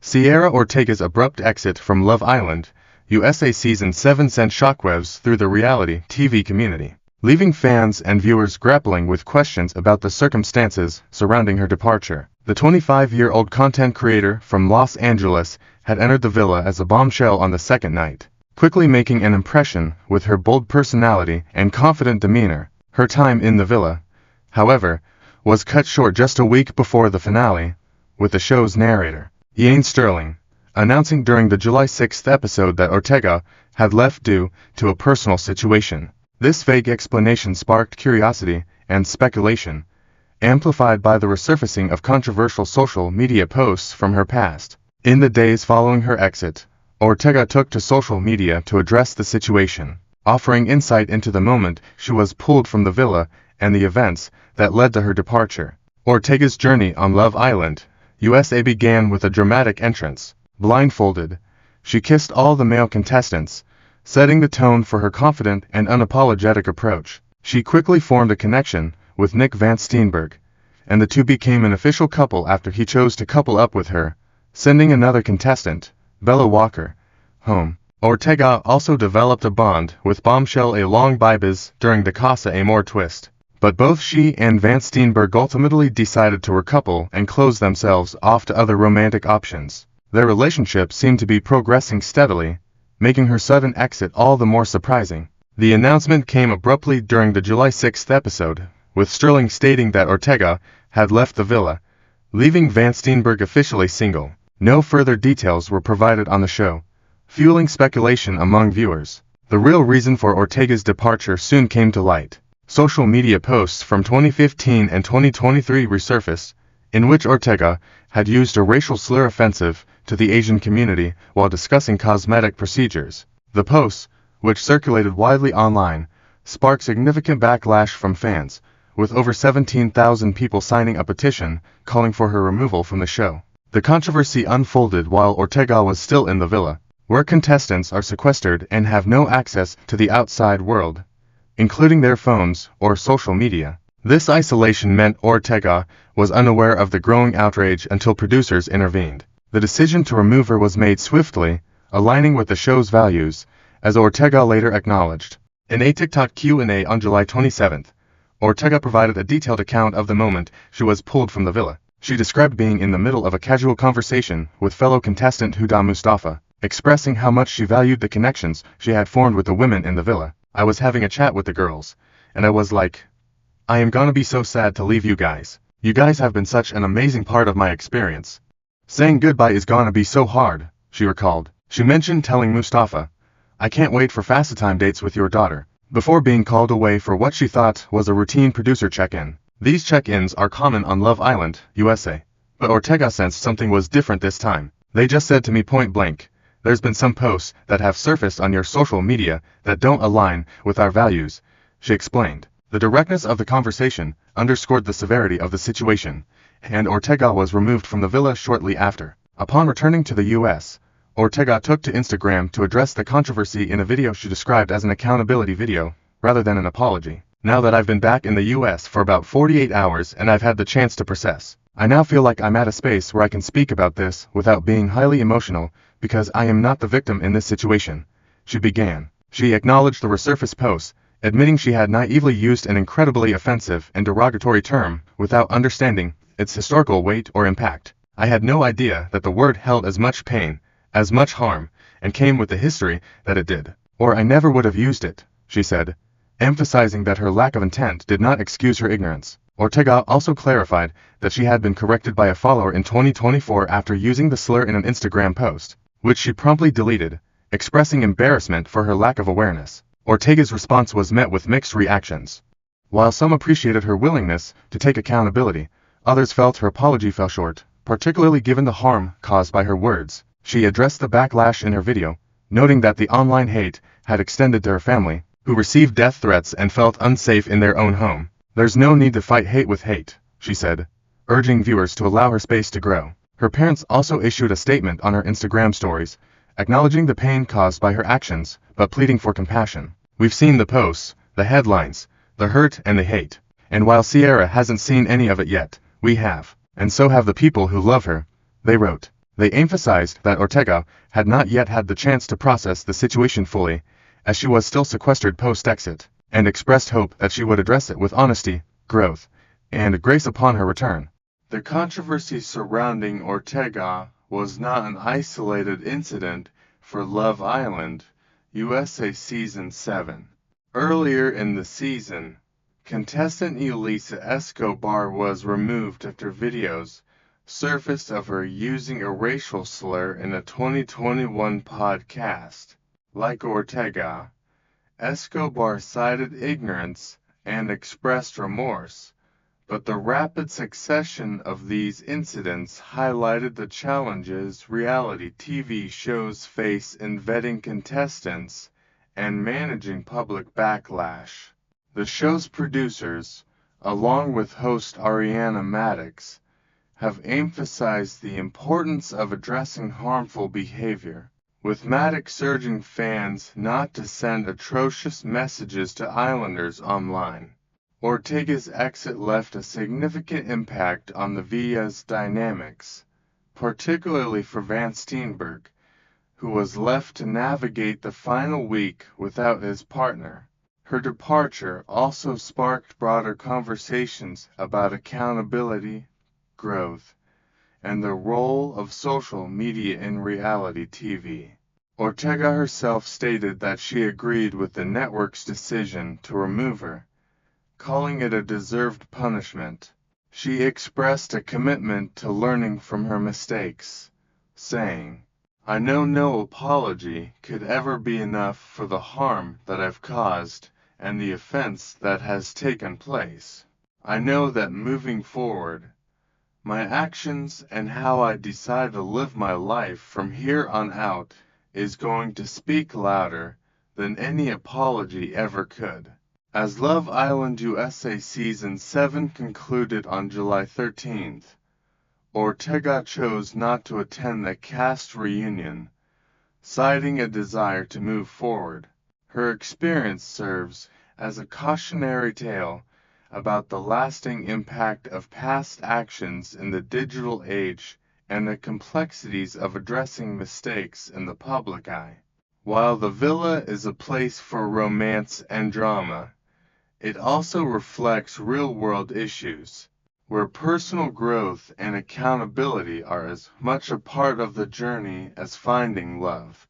Cierra Ortega's abrupt exit from Love Island, USA Season 7 sent shockwaves through the reality TV community, leaving fans and viewers grappling with questions about the circumstances surrounding her departure. The 25-year-old content creator from Los Angeles had entered the villa as a bombshell on the second night, quickly making an impression with her bold personality and confident demeanor. Her time in the villa, however, was cut short just a week before the finale, with the show's narrator, Ian Sterling, announcing during the July 6th episode that Ortega had left due to a personal situation. This vague explanation sparked curiosity and speculation, amplified by the resurfacing of controversial social media posts from her past. In the days following her exit, Ortega took to social media to address the situation, offering insight into the moment she was pulled from the villa and the events that led to her departure. Ortega's journey on Love Island, USA began with a dramatic entrance. Blindfolded, she kissed all the male contestants, setting the tone for her confident and unapologetic approach. She quickly formed a connection with Nick Van Steenberg, and the two became an official couple after he chose to couple up with her, sending another contestant, Bella Walker, home. Ortega also developed a bond with bombshell A Long Bibas during the Casa Amor twist, but both she and Van Steenberg ultimately decided to recouple and close themselves off to other romantic options. Their relationship seemed to be progressing steadily, making her sudden exit all the more surprising. The announcement came abruptly during the July 6th episode, with Sterling stating that Ortega had left the villa, leaving Van Steenberg officially single. No further details were provided on the show, fueling speculation among viewers. The real reason for Ortega's departure soon came to light. Social media posts from 2015 and 2023 resurfaced, in which Ortega had used a racial slur offensive to the Asian community while discussing cosmetic procedures. The posts, which circulated widely online, sparked significant backlash from fans, with over 17,000 people signing a petition calling for her removal from the show. The controversy unfolded while Ortega was still in the villa, where contestants are sequestered and have no access to the outside world, including their phones or social media. This isolation meant Ortega was unaware of the growing outrage until producers intervened. The decision to remove her was made swiftly, aligning with the show's values, as Ortega later acknowledged. In a TikTok Q&A on July 27th, Ortega provided a detailed account of the moment she was pulled from the villa. She described being in the middle of a casual conversation with fellow contestant Huda Mustafa, expressing how much she valued the connections she had formed with the women in the villa. "I was having a chat with the girls, and I was like, I am gonna be so sad to leave you guys. You guys have been such an amazing part of my experience. Saying goodbye is gonna be so hard," she recalled. She mentioned telling Mustafa, "I can't wait for FaceTime dates with your daughter," before being called away for what she thought was a routine producer check-in. These check-ins are common on Love Island, USA. But Ortega sensed something was different this time. "They just said to me point blank, there's been some posts that have surfaced on your social media that don't align with our values," she explained. The directness of the conversation underscored the severity of the situation, and Ortega was removed from the villa shortly after. Upon returning to the US, Ortega took to Instagram to address the controversy in a video she described as an accountability video, rather than an apology. "Now that I've been back in the US for about 48 hours and I've had the chance to process, I now feel like I'm at a space where I can speak about this without being highly emotional, because I am not the victim in this situation," she began. She acknowledged the resurfaced posts, admitting she had naively used an incredibly offensive and derogatory term without understanding its historical weight or impact. "I had no idea that the word held as much pain, as much harm, and came with the history that it did. Or I never would have used it," she said, emphasizing that her lack of intent did not excuse her ignorance. Ortega also clarified that she had been corrected by a follower in 2024 after using the slur in an Instagram post, which she promptly deleted, expressing embarrassment for her lack of awareness. Ortega's response was met with mixed reactions. While some appreciated her willingness to take accountability, others felt her apology fell short, particularly given the harm caused by her words. She addressed the backlash in her video, noting that the online hate had extended to her family, who received death threats and felt unsafe in their own home. "There's no need to fight hate with hate," she said, urging viewers to allow her space to grow. Her parents also issued a statement on her Instagram stories, acknowledging the pain caused by her actions, but pleading for compassion. "We've seen the posts, the headlines, the hurt and the hate. And while Cierra hasn't seen any of it yet, we have. And so have the people who love her," they wrote. They emphasized that Ortega had not yet had the chance to process the situation fully, as she was still sequestered post-exit, and expressed hope that she would address it with honesty, growth, and grace upon her return. The controversy surrounding Ortega was not an isolated incident for Love Island, USA Season 7. Earlier in the season, contestant Elisa Escobar was removed after videos surfaced of her using a racial slur in a 2021 podcast. Like Ortega, Escobar cited ignorance and expressed remorse, but the rapid succession of these incidents highlighted the challenges reality TV shows face in vetting contestants and managing public backlash. The show's producers, along with host Ariana Madix, have emphasized the importance of addressing harmful behavior, with Maddox urging fans not to send atrocious messages to Islanders online. Ortega's exit left a significant impact on the Villa's dynamics, particularly for Van Steenberg, who was left to navigate the final week without his partner. Her departure also sparked broader conversations about accountability, growth, and the role of social media in reality TV. Ortega herself stated that she agreed with the network's decision to remove her, calling it a deserved punishment. She expressed a commitment to learning from her mistakes, saying, "I know no apology could ever be enough for the harm that I've caused and the offense that has taken place. I know that moving forward, my actions and how I decide to live my life from here on out is going to speak louder than any apology ever could." As Love Island USA Season 7 concluded on July 13th, Ortega chose not to attend the cast reunion, citing a desire to move forward. Her experience serves as a cautionary tale about the lasting impact of past actions in the digital age and the complexities of addressing mistakes in the public eye. While the villa is a place for romance and drama, it also reflects real-world issues, where personal growth and accountability are as much a part of the journey as finding love.